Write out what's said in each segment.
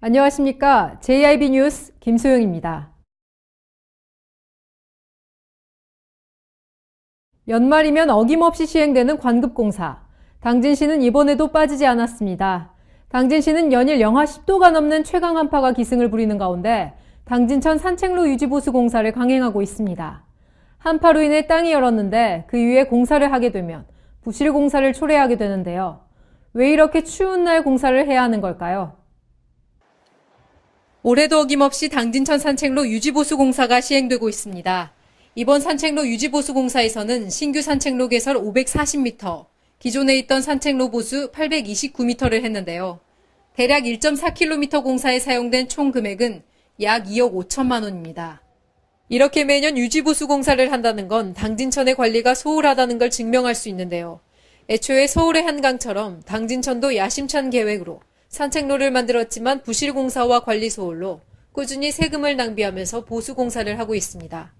안녕하십니까. JIB 뉴스 김소영입니다. 연말이면 어김없이 시행되는 관급공사. 당진시는 이번에도 빠지지 않았습니다. 당진시는 연일 영하 10도가 넘는 최강 한파가 기승을 부리는 가운데 당진천 산책로 유지보수 공사를 강행하고 있습니다. 한파로 인해 땅이 얼었는데 그 위에 공사를 하게 되면 부실 공사를 초래하게 되는데요. 왜 이렇게 추운 날 공사를 해야 하는 걸까요? 올해도 어김없이 당진천 산책로 유지보수 공사가 시행되고 있습니다. 이번 산책로 유지보수 공사에서는 신규 산책로 개설 540m, 기존에 있던 산책로 보수 829m를 했는데요. 대략 1.4km 공사에 사용된 총 금액은 약 2억 5천만 원입니다. 이렇게 매년 유지보수 공사를 한다는 건 당진천의 관리가 소홀하다는 걸 증명할 수 있는데요. 애초에 서울의 한강처럼 당진천도 야심찬 계획으로 산책로를 만들었지만 부실 공사와 관리 소홀로 꾸준히 세금을 낭비하면서 보수 공사를 하고 있습니다.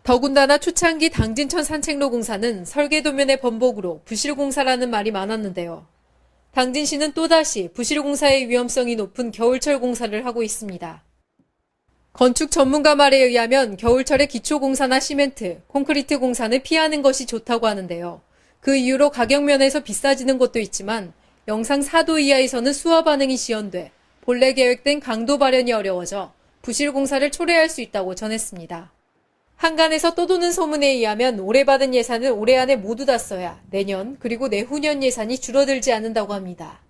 더군다나 초창기 당진천 산책로 공사는 설계도면의 번복으로 부실 공사라는 말이 많았는데요. 당진시는 또다시 부실 공사의 위험성이 높은 겨울철 공사를 하고 있습니다. 건축 전문가 말에 의하면 겨울철에 기초공사나 시멘트, 콘크리트 공사는 피하는 것이 좋다고 하는데요. 그 이유로 가격면에서 비싸지는 것도 있지만 영상 4도 이하에서는 수화 반응이 지연돼 본래 계획된 강도 발현이 어려워져 부실 공사를 초래할 수 있다고 전했습니다. 한간에서 떠도는 소문에 의하면 올해 받은 예산을 올해 안에 모두 다 써야 내년 그리고 내후년 예산이 줄어들지 않는다고 합니다.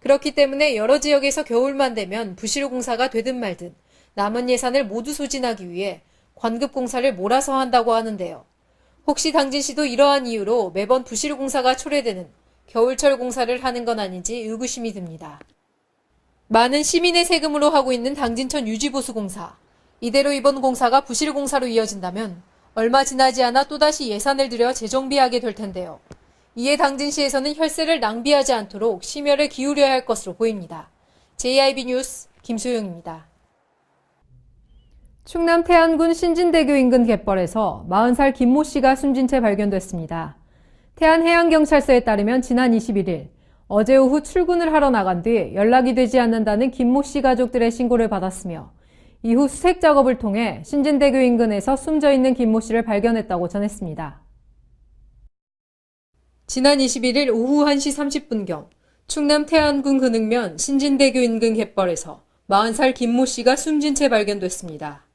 그렇기 때문에 여러 지역에서 겨울만 되면 부실 공사가 되든 말든 남은 예산을 모두 소진하기 위해 관급 공사를 몰아서 한다고 하는데요. 혹시 당진시도 이러한 이유로 매번 부실 공사가 초래되는 겨울철 공사를 하는 건 아닌지 의구심이 듭니다. 많은 시민의 세금으로 하고 있는 당진천 유지보수 공사. 이대로 이번 공사가 부실 공사로 이어진다면 얼마 지나지 않아 또다시 예산을 들여 재정비하게 될 텐데요. 이에 당진시에서는 혈세를 낭비하지 않도록 심혈을 기울여야 할 것으로 보입니다. JIB 뉴스 김소영입니다. 충남 태안군 신진대교 인근 갯벌에서 40살 김모 씨가 숨진 채 발견됐습니다. 태안해양경찰서에 따르면 지난 21일 어제 오후 출근을 하러 나간 뒤 연락이 되지 않는다는 김모 씨 가족들의 신고를 받았으며 이후 수색 작업을 통해 신진대교 인근에서 숨져 있는 김모 씨를 발견했다고 전했습니다. 지난 21일 오후 1시 30분경 충남 태안군 근흥면 신진대교 인근 갯벌에서 40살 김모 씨가 숨진 채 발견됐습니다.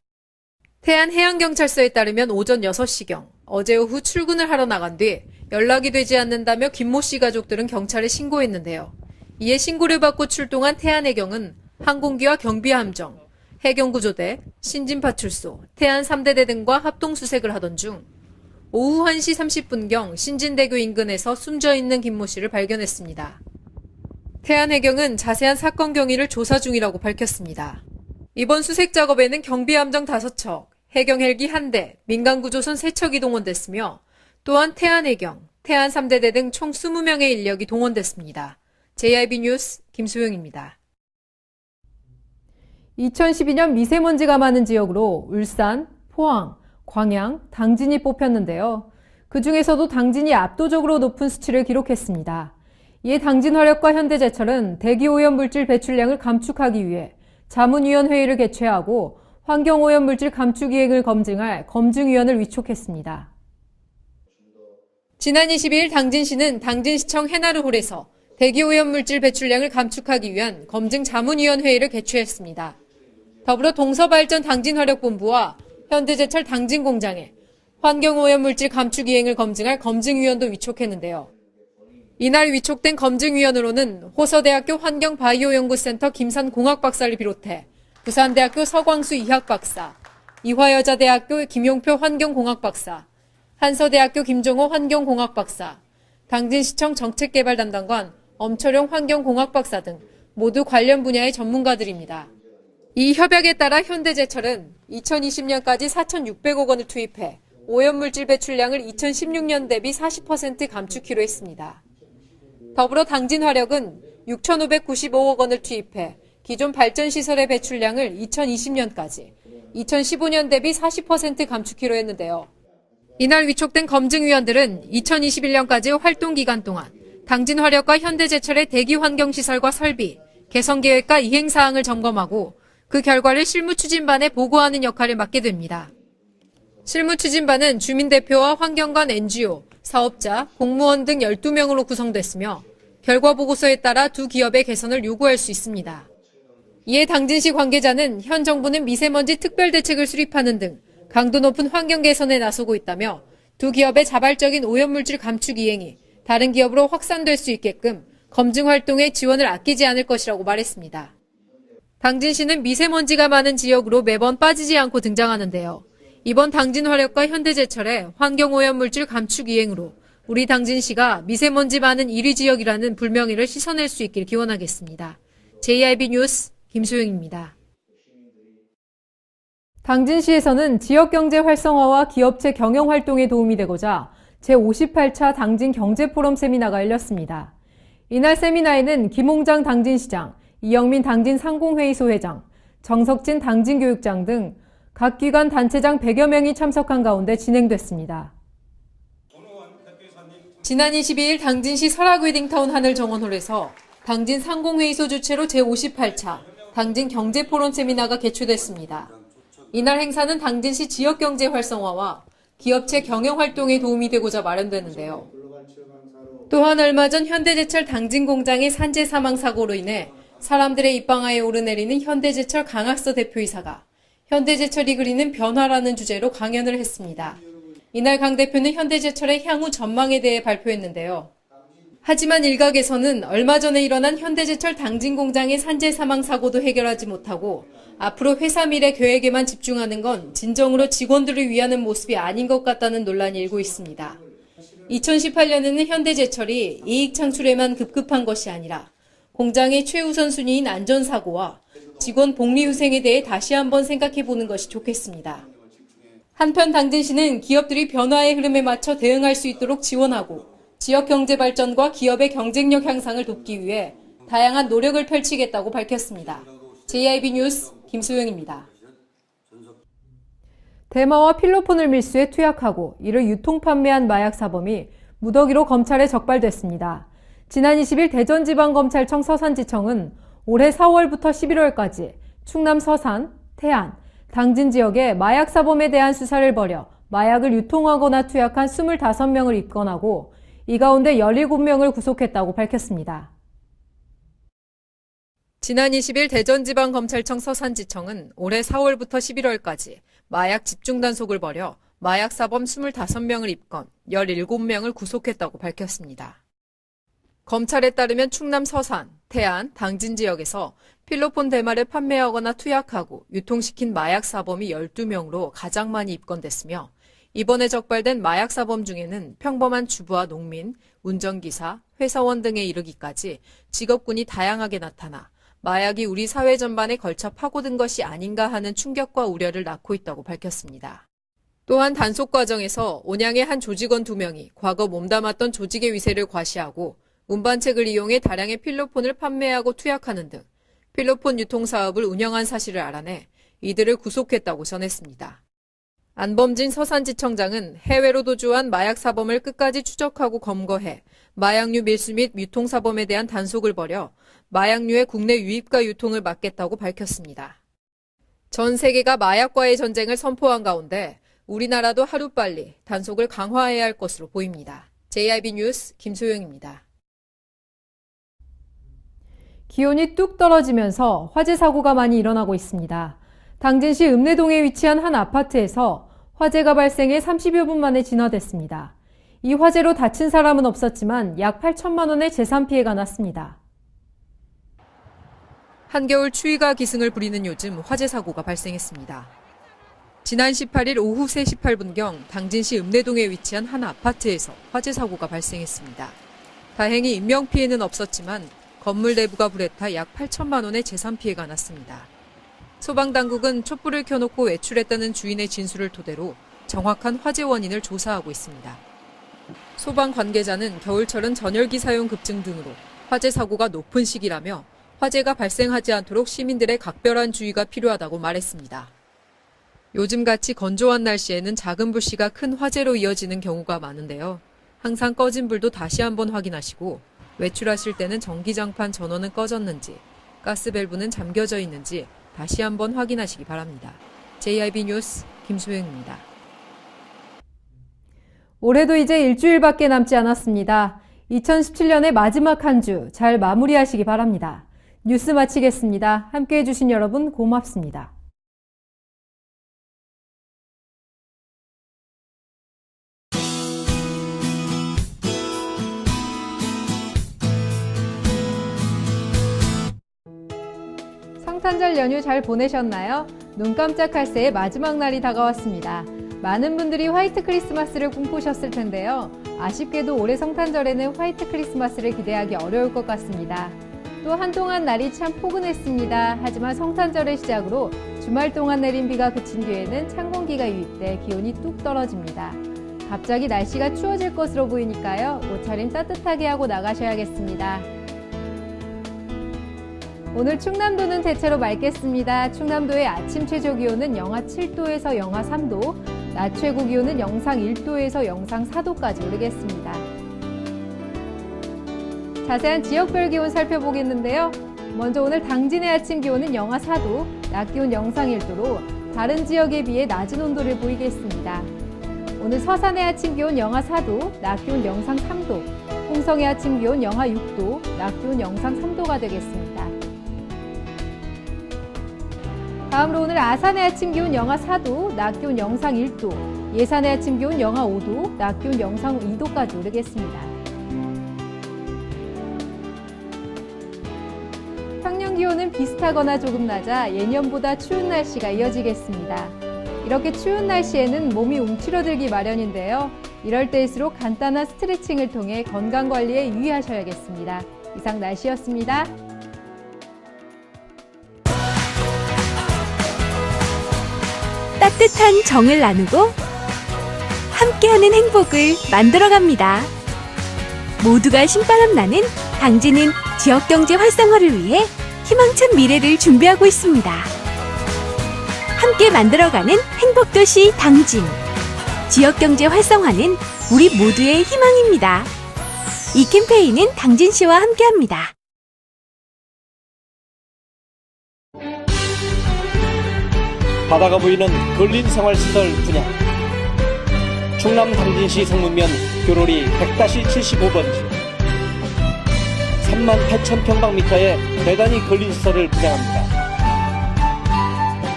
태안해양경찰서에 따르면 오전 6시경 어제 오후 출근을 하러 나간 뒤 연락이 되지 않는다며 김모 씨 가족들은 경찰에 신고했는데요. 이에 신고를 받고 출동한 태안해경은 항공기와 경비함정, 해경구조대, 신진파출소, 태안 3대대 등과 합동수색을 하던 중 오후 1시 30분경 신진대교 인근에서 숨져 있는 김모 씨를 발견했습니다. 태안해경은 자세한 사건 경위를 조사 중이라고 밝혔습니다. 이번 수색 작업에는 경비함정 5척, 해경 헬기 1대, 민간구조선 3척이 동원됐으며 또한 태안해경, 태안 3대대 등 총 20명의 인력이 동원됐습니다. JIB 뉴스 김소영입니다. 2012년 미세먼지가 많은 지역으로 울산, 포항, 광양, 당진이 뽑혔는데요. 그 중에서도 당진이 압도적으로 높은 수치를 기록했습니다. 이에 당진화력과 현대제철은 대기오염물질 배출량을 감축하기 위해 자문위원회의를 개최하고 환경오염물질 감축이행을 검증할 검증위원을 위촉했습니다. 지난 22일 당진시는 당진시청 해나루홀에서 대기오염물질 배출량을 감축하기 위한 검증 자문위원회의를 개최했습니다. 더불어 동서발전 당진화력본부와 현대제철 당진공장에 환경오염물질 감축이행을 검증할 검증위원도 위촉했는데요. 이날 위촉된 검증위원으로는 호서대학교 환경바이오연구센터 김산공학 박사를 비롯해 부산대학교 서광수 이학 박사, 이화여자대학교 김용표 환경공학 박사, 한서대학교 김종호 환경공학 박사, 당진시청 정책개발 담당관 엄철용 환경공학 박사 등 모두 관련 분야의 전문가들입니다. 이 협약에 따라 현대제철은 2020년까지 4,600억 원을 투입해 오염물질 배출량을 2016년 대비 40% 감축키로 했습니다. 더불어 당진화력은 6,595억 원을 투입해 기존 발전시설의 배출량을 2020년까지 2015년 대비 40% 감축키로 했는데요. 이날 위촉된 검증위원들은 2021년까지 활동 기간 동안 당진화력과 현대제철의 대기환경시설과 설비, 개선 계획과 이행 사항을 점검하고 그 결과를 실무추진반에 보고하는 역할을 맡게 됩니다. 실무추진반은 주민대표와 환경관 NGO, 사업자, 공무원 등 12명으로 구성됐으며 결과 보고서에 따라 두 기업의 개선을 요구할 수 있습니다. 이에 당진시 관계자는 현 정부는 미세먼지 특별대책을 수립하는 등 강도 높은 환경 개선에 나서고 있다며 두 기업의 자발적인 오염물질 감축 이행이 다른 기업으로 확산될 수 있게끔 검증 활동에 지원을 아끼지 않을 것이라고 말했습니다. 당진시는 미세먼지가 많은 지역으로 매번 빠지지 않고 등장하는데요. 이번 당진화력과 현대제철의 환경오염물질 감축 이행으로 우리 당진시가 미세먼지 많은 1위 지역이라는 불명예를 씻어낼 수 있길 기원하겠습니다. JIB 뉴스 김소영입니다. 당진시에서는 지역경제 활성화와 기업체 경영 활동에 도움이 되고자 제58차 당진 경제포럼 세미나가 열렸습니다. 이날 세미나에는 김홍장 당진시장, 이영민 당진상공회의소 회장, 정석진 당진교육장 등 각 기관 단체장 100여 명이 참석한 가운데 진행됐습니다. 지난 22일 당진시 설악웨딩타운 하늘정원홀에서 당진상공회의소 주최로 제58차 당진 경제포럼 세미나가 개최됐습니다. 이날 행사는 당진시 지역경제 활성화와 기업체 경영 활동에 도움이 되고자 마련되는데요. 또한 얼마 전 현대제철 당진 공장의 산재 사망 사고로 인해 사람들의 입방아에 오르내리는 현대제철 강학서 대표이사가 현대제철이 그리는 변화라는 주제로 강연을 했습니다. 이날 강 대표는 현대제철의 향후 전망에 대해 발표했는데요. 하지만 일각에서는 얼마 전에 일어난 현대제철 당진 공장의 산재 사망 사고도 해결하지 못하고 앞으로 회사 미래 계획에만 집중하는 건 진정으로 직원들을 위하는 모습이 아닌 것 같다는 논란이 일고 있습니다. 2018년에는 현대제철이 이익 창출에만 급급한 것이 아니라 공장의 최우선 순위인 안전사고와 직원 복리후생에 대해 다시 한번 생각해보는 것이 좋겠습니다. 한편 당진시는 기업들이 변화의 흐름에 맞춰 대응할 수 있도록 지원하고 지역 경제 발전과 기업의 경쟁력 향상을 돕기 위해 다양한 노력을 펼치겠다고 밝혔습니다. JIB 뉴스 김소영입니다. 대마와 필로폰을 밀수해 투약하고 이를 유통 판매한 마약 사범이 무더기로 검찰에 적발됐습니다. 지난 20일 대전지방검찰청 서산지청은 올해 4월부터 11월까지 충남 서산, 태안, 당진 지역에 마약 사범에 대한 수사를 벌여 마약을 유통하거나 투약한 25명을 입건하고 이 가운데 17명을 구속했다고 밝혔습니다. 지난 20일 대전지방검찰청 서산지청은 올해 4월부터 11월까지 마약 집중 단속을 벌여 마약 사범 25명을 입건, 17명을 구속했다고 밝혔습니다. 검찰에 따르면 충남 서산, 태안, 당진 지역에서 필로폰 대마를 판매하거나 투약하고 유통시킨 마약 사범이 12명으로 가장 많이 입건됐으며 이번에 적발된 마약 사범 중에는 평범한 주부와 농민, 운전기사, 회사원 등에 이르기까지 직업군이 다양하게 나타나 마약이 우리 사회 전반에 걸쳐 파고든 것이 아닌가 하는 충격과 우려를 낳고 있다고 밝혔습니다. 또한 단속 과정에서 온양의 한 조직원 2명이 과거 몸담았던 조직의 위세를 과시하고 운반책을 이용해 다량의 필로폰을 판매하고 투약하는 등 필로폰 유통 사업을 운영한 사실을 알아내 이들을 구속했다고 전했습니다. 안범진 서산지청장은 해외로 도주한 마약 사범을 끝까지 추적하고 검거해 마약류 밀수 및 유통 사범에 대한 단속을 벌여 마약류의 국내 유입과 유통을 막겠다고 밝혔습니다. 전 세계가 마약과의 전쟁을 선포한 가운데 우리나라도 하루빨리 단속을 강화해야 할 것으로 보입니다. JIB 뉴스 김소영입니다. 기온이 뚝 떨어지면서 화재 사고가 많이 일어나고 있습니다. 당진시 읍내동에 위치한 한 아파트에서 화재가 발생해 30여 분 만에 진화됐습니다. 이 화재로 다친 사람은 없었지만 약 8천만 원의 재산 피해가 났습니다. 한겨울 추위가 기승을 부리는 요즘 화재 사고가 발생했습니다. 지난 18일 오후 3시 8분경 당진시 읍내동에 위치한 한 아파트에서 화재 사고가 발생했습니다. 다행히 인명피해는 없었지만 건물 내부가 불에 타 약 8천만 원의 재산 피해가 났습니다. 소방당국은 촛불을 켜놓고 외출했다는 주인의 진술을 토대로 정확한 화재 원인을 조사하고 있습니다. 소방 관계자는 겨울철은 전열기 사용 급증 등으로 화재 사고가 높은 시기라며 화재가 발생하지 않도록 시민들의 각별한 주의가 필요하다고 말했습니다. 요즘같이 건조한 날씨에는 작은 불씨가 큰 화재로 이어지는 경우가 많은데요. 항상 꺼진 불도 다시 한번 확인하시고 외출하실 때는 전기장판 전원은 꺼졌는지, 가스 밸브는 잠겨져 있는지 다시 한번 확인하시기 바랍니다. JIB 뉴스 김수영입니다. 올해도 이제 일주일밖에 남지 않았습니다. 2017년의 마지막 한 주 잘 마무리하시기 바랍니다. 뉴스 마치겠습니다. 함께해 주신 여러분 고맙습니다. 성탄절 연휴 잘 보내셨나요? 눈 깜짝할 새의 마지막 날이 다가왔습니다. 많은 분들이 화이트 크리스마스를 꿈꾸셨을 텐데요. 아쉽게도 올해 성탄절에는 화이트 크리스마스를 기대하기 어려울 것 같습니다. 또 한동안 날이 참 포근했습니다. 하지만 성탄절의 시작으로 주말 동안 내린 비가 그친 뒤에는 찬 공기가 유입돼 기온이 뚝 떨어집니다. 갑자기 날씨가 추워질 것으로 보이니까요. 옷차림 따뜻하게 하고 나가셔야겠습니다. 오늘 충남도는 대체로 맑겠습니다. 충남도의 아침 최저 기온은 영하 7도에서 영하 3도, 낮 최고 기온은 영상 1도에서 영상 4도까지 오르겠습니다. 자세한 지역별 기온 살펴보겠는데요. 먼저 오늘 당진의 아침 기온은 영하 4도, 낮 기온 영상 1도로 다른 지역에 비해 낮은 온도를 보이겠습니다. 오늘 서산의 아침 기온 영하 4도, 낮 기온 영상 3도, 홍성의 아침 기온 영하 6도, 낮 기온 영상 3도가 되겠습니다. 다음으로 오늘 아산의 아침 기온 영하 4도, 낮 기온 영상 1도, 예산의 아침 기온 영하 5도, 낮 기온 영상 2도까지 오르겠습니다. 평년 기온은 비슷하거나 조금 낮아 예년보다 추운 날씨가 이어지겠습니다. 이렇게 추운 날씨에는 몸이 움츠러들기 마련인데요. 이럴 때일수록 간단한 스트레칭을 통해 건강관리에 유의하셔야겠습니다. 이상 날씨였습니다. 따뜻한 정을 나누고 함께하는 행복을 만들어갑니다. 모두가 신바람 나는 당진은 지역경제 활성화를 위해 희망찬 미래를 준비하고 있습니다. 함께 만들어가는 행복도시 당진. 지역경제 활성화는 우리 모두의 희망입니다. 이 캠페인은 당진시와 함께합니다. 바다가 보이는 근린 생활시설 분양. 충남 당진시 성문면 교로리 100-75번지 38,000평방미터의 대단위 근린시설을 분양합니다.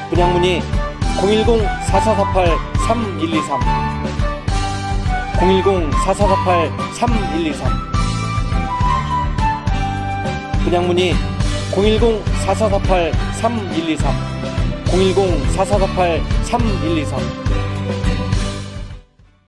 분양문의 010-4448-3123 010-4448-3123 분양문의 010-4448-3123 010-4448-3123